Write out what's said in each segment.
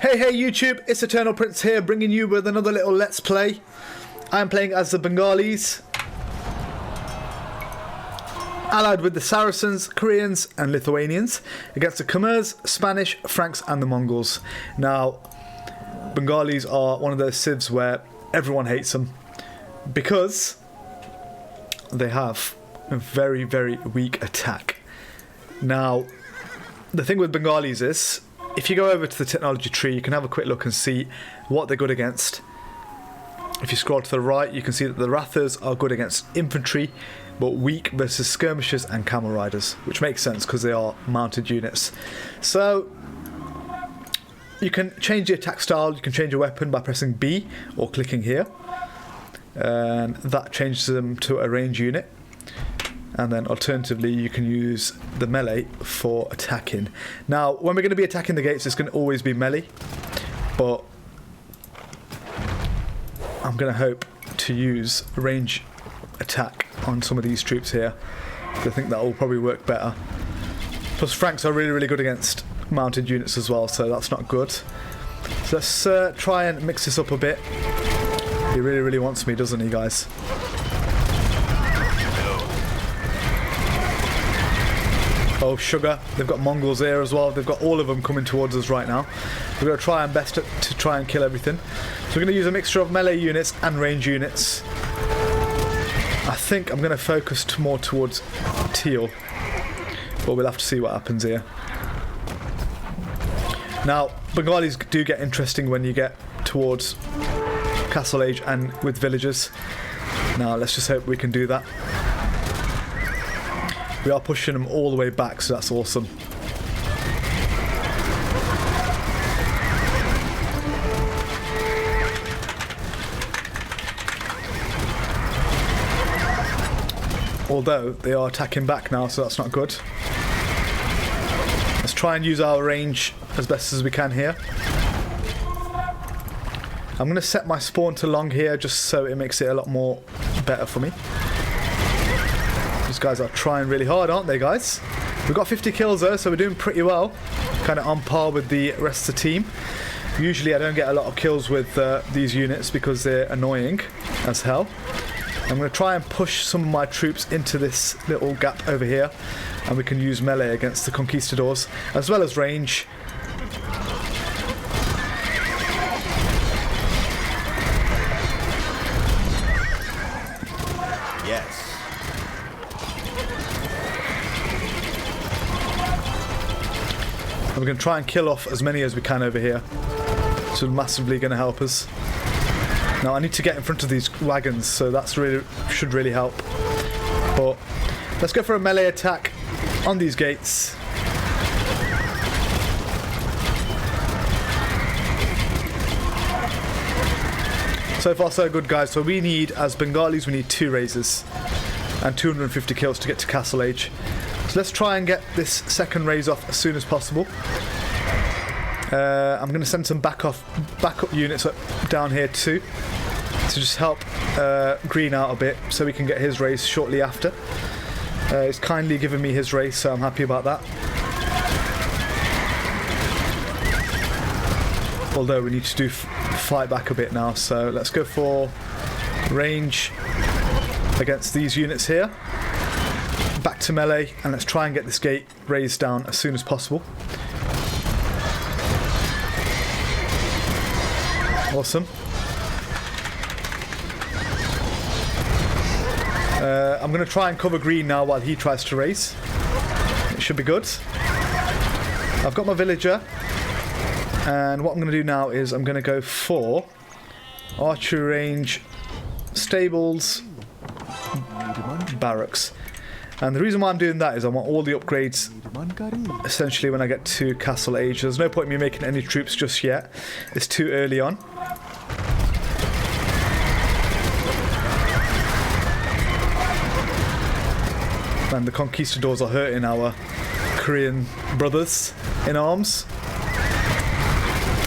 Hey YouTube, it's Eternalprince here, bringing you with another little Let's Play. I'm playing as the Bengalis, allied with the Saracens, Koreans and Lithuanians, against the Khmers, Spanish, Franks and the Mongols. Now, Bengalis are one of those civs where everyone hates them, because they have a very, very weak attack. Now, the thing with Bengalis is, if you go over to the technology tree, you can have a quick look and see what they're good against. If you scroll to the right, you can see that the Rathers are good against infantry, but weak versus skirmishers and camel riders, which makes sense because they are mounted units. So, you can change the attack style, you can change your weapon by pressing B or clicking here. And that changes them to a range unit. And then alternatively you can use the melee for attacking. Now when we're going to be attacking the gates, it's going to always be melee, but I'm going to hope to use range attack on some of these troops here. I think that will probably work better. Plus Franks are really, really good against mounted units as well, so that's not good. So let's try and mix this up a bit. He really, really wants me, doesn't he, guys? Oh, sugar. They've got Mongols there as well. They've got all of them coming towards us right now. We're going to try our best to try and kill everything. So we're going to use a mixture of melee units and range units. I think I'm going to focus more towards teal, but we'll have to see what happens here. Now, Bengalis do get interesting when you get towards Castle Age and with villagers. Now, let's just hope we can do that. We are pushing them all the way back, so that's awesome. Although they are attacking back now, so that's not good. Let's try and use our range as best as we can here. I'm going to set my spawn to long here just so it makes it a lot more better for me. These guys are trying really hard, aren't they, guys? We've got 50 kills though, so we're doing pretty well. Kind of on par with the rest of the team. Usually I don't get a lot of kills with these units because they're annoying as hell. I'm going to try and push some of my troops into this little gap over here, and we can use melee against the conquistadors, as well as range. Yes. And we're going to try and kill off as many as we can over here. It's massively going to help us. Now I need to get in front of these wagons, so that's should really help. But let's go for a melee attack on these gates. So far so good, guys. So we need, as Bengalis, we need 2 raises and 250 kills to get to Castle Age. So let's try and get this second raise off as soon as possible. I'm going to send some backup units down here too, to just help Green out a bit so we can get his raise shortly after. He's kindly given me his raise, so I'm happy about that. Although we need to fight back a bit now, so let's go for range against these units here. Back to melee, and let's try and get this gate raised down as soon as possible. Awesome. I'm going to try and cover Green now while he tries to raise. It should be good. I've got my villager, and what I'm going to do now is I'm going to go for archery range, stables, barracks. And the reason why I'm doing that is I want all the upgrades essentially when I get to Castle Age. There's no point in me making any troops just yet. It's too early on. And the conquistadors are hurting our Korean brothers in arms.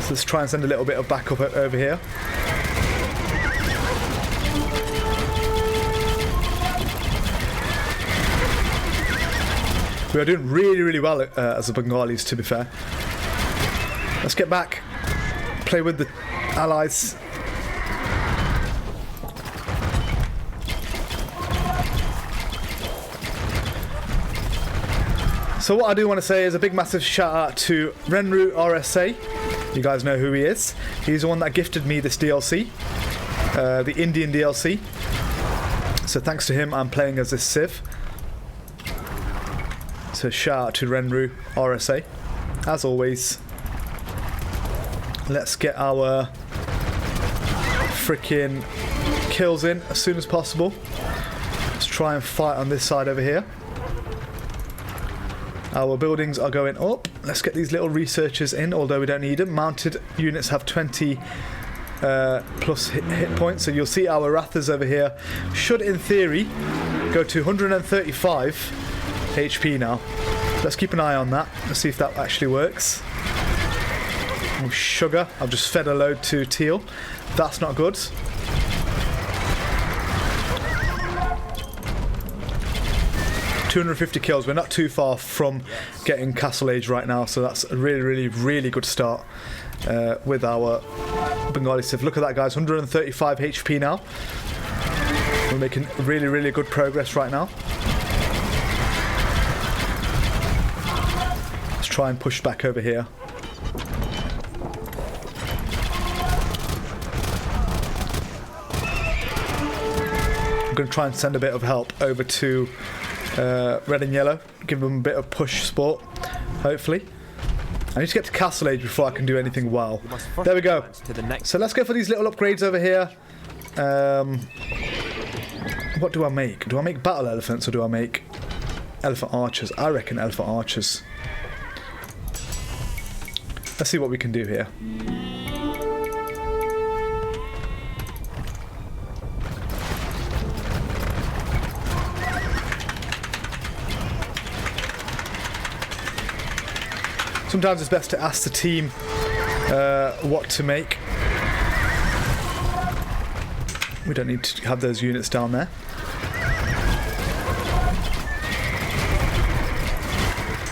So let's try and send a little bit of backup over here. We are doing really, really well as the Bengalis, to be fair. Let's get back. play with the allies. So what I do want to say is a big massive shout out to Renrew RSA. You guys know who he is. He's the one that gifted me this DLC, the Indian DLC. So thanks to him, I'm playing as this civ. So shout out to Renrew RSA. As always, let's get our freaking kills in as soon as possible. Let's try and fight on this side over here. Our buildings are going up. Let's get these little researchers in, although we don't need them. Mounted units have 20 plus hit points, so you'll see our Rathers over here should, in theory, go to 135 HP now. Let's keep an eye on that. Let's see if that actually works. Oh, sugar. I've just fed a load to Teal. That's not good. $250 kills. We're not too far from getting Castle Age right now, so that's a really good start with our Bengali civ. Look at that, guys. 135 HP now. We're making really good progress right now. Let's try and push back over here. I'm going to try and send a bit of help over to red and yellow, give them a bit of push support, hopefully. I need to get to Castle Age before I can do anything well. There we go. So let's go for these little upgrades over here. What do I make? Do I make battle elephants or do I make elephant archers? I reckon elephant archers. Let's see what we can do here. Sometimes it's best to ask the team what to make. We don't need to have those units down there.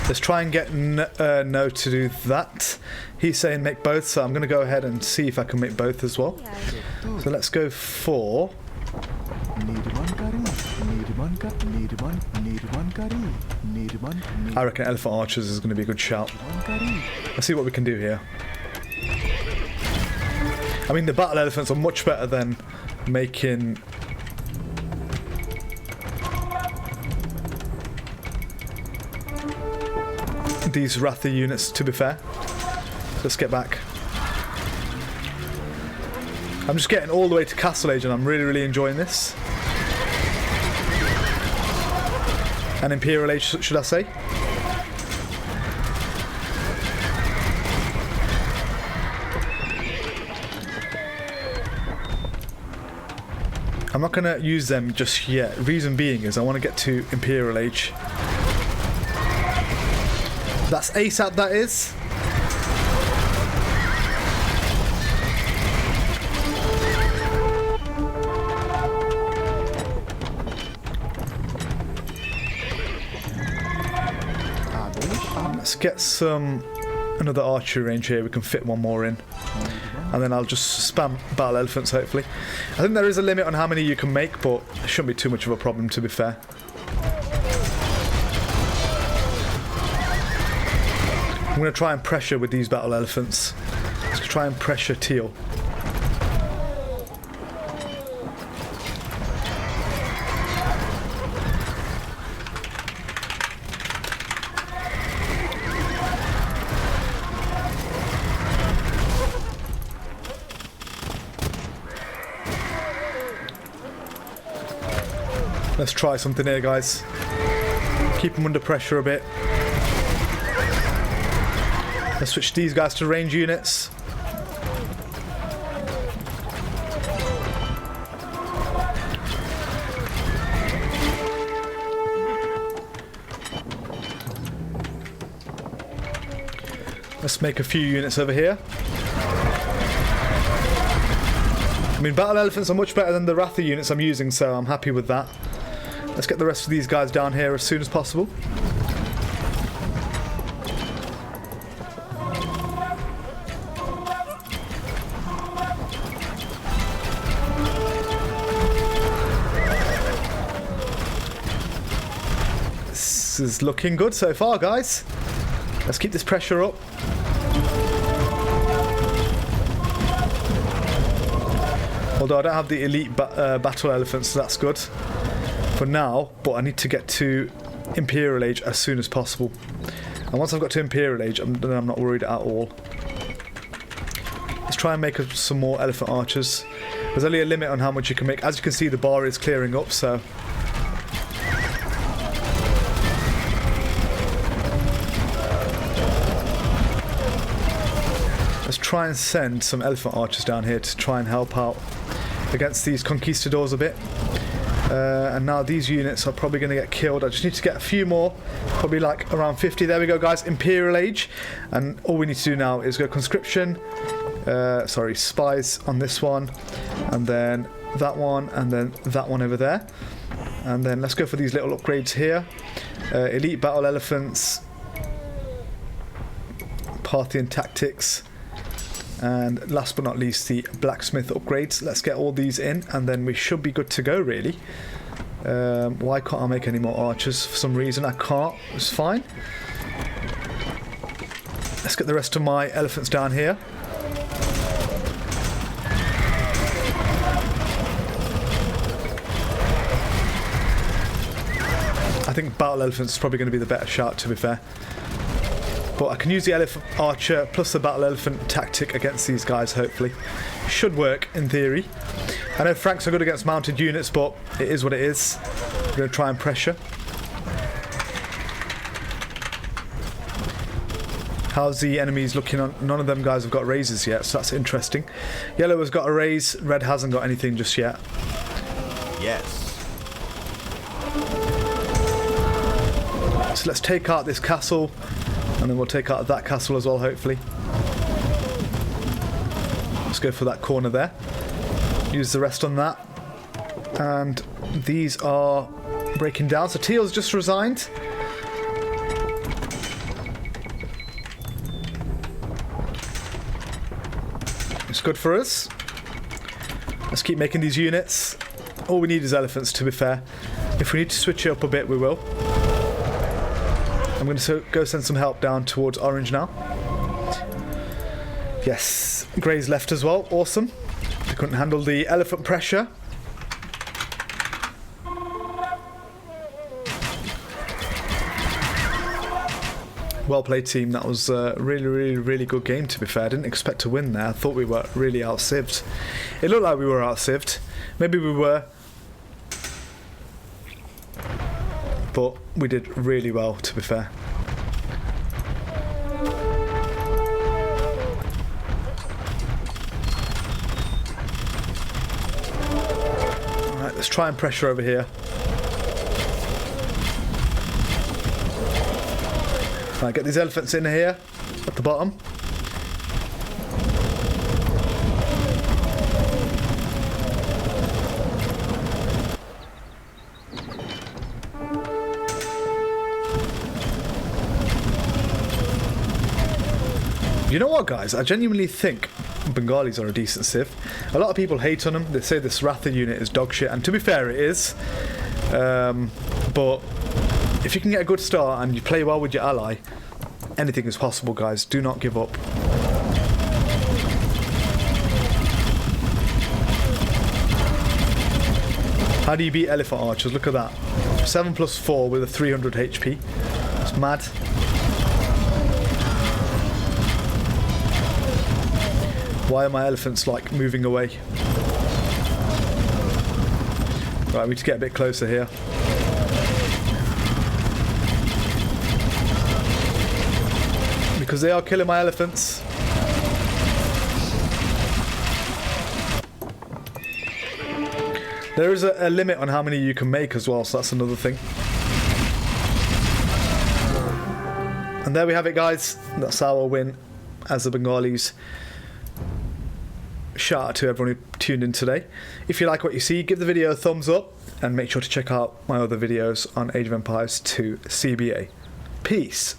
Let's try and get No to do that. He's saying make both, so I'm going to go ahead and see if I can make both as well. So let's go for... I reckon elephant archers is going to be a good shout. Let's see what we can do here. I mean, the battle elephants are much better than making... these Ratha units, to be fair. So let's get back. I'm just getting all the way to Castle Age and I'm really enjoying this. And Imperial Age, should I say. I'm not going to use them just yet. Reason being is I want to get to Imperial Age. That's ASAP, that is. Let's get another archery range here. We can fit one more in. And then I'll just spam battle elephants, hopefully. I think there is a limit on how many you can make, but it shouldn't be too much of a problem, to be fair. I'm going to try and pressure with these battle elephants. Let's try and pressure Teal. Let's try something here, guys. Keep them under pressure a bit. Let's switch these guys to range units. Let's make a few units over here. I mean, battle elephants are much better than the Ratha units I'm using, so I'm happy with that. Let's get the rest of these guys down here as soon as possible. This is looking good so far, guys. Let's keep this pressure up. Although I don't have the elite battle elephants, so that's good for now. But I need to get to Imperial Age as soon as possible. And once I've got to Imperial Age, then I'm not worried at all. Let's try and make some more elephant archers. There's only a limit on how much you can make. As you can see, the bar is clearing up, so... let's try and send some elephant archers down here to try and help out against these conquistadors a bit. And now these units are probably going to get killed. I just need to get a few more, probably like around 50. There we go, guys, Imperial Age. And all we need to do now is go conscription, spies on this one, and then that one, and then that one over there. And then let's go for these little upgrades here. Elite battle elephants, Parthian tactics, and last but not least the blacksmith upgrades. Let's get all these in and then we should be good to go, really. Why can't I make any more archers? For some reason I can't. It's fine. Let's get the rest of my elephants down here. I think battle elephants is probably going to be the better shout, to be fair. But I can use the elephant archer plus the battle elephant tactic against these guys, hopefully. Should work, in theory. I know Franks are good against mounted units, but it is what it is. I'm going to try and pressure. How's the enemies looking on? None of them guys have got raises yet, so that's interesting. Yellow has got a raise, red hasn't got anything just yet. Yes. So let's take out this castle. And then we'll take out that castle as well, hopefully. Let's go for that corner there. Use the rest on that. And these are breaking down. So Teal's just resigned. It's good for us. Let's keep making these units. All we need is elephants, to be fair. If we need to switch it up a bit, we will. I'm going to go send some help down towards Orange now. Yes, Grey's left as well. Awesome. They couldn't handle the elephant pressure. Well played, team. That was a really good game, to be fair. I didn't expect to win there. I thought we were really out-civved. It looked like we were out-civved. Maybe we were. But we did really well, to be fair. Alright, let's try and pressure over here. Right, get these elephants in here, at the bottom. You know what, guys? I genuinely think Bengalis are a decent civ. A lot of people hate on them. They say this Ratha unit is dog shit, and to be fair, it is. But if you can get a good start and you play well with your ally, anything is possible, guys. Do not give up. How do you beat elephant archers? Look at that. 7+4 with a 300 HP. It's mad. Why are my elephants, like, moving away? Right, we need to get a bit closer here. Because they are killing my elephants. There is a limit on how many you can make as well, so that's another thing. And there we have it, guys. That's our win as the Bengalis. Shout out to everyone who tuned in today. If you like what you see, give the video a thumbs up and make sure to check out my other videos on Age of Empires 2 CBA. Peace.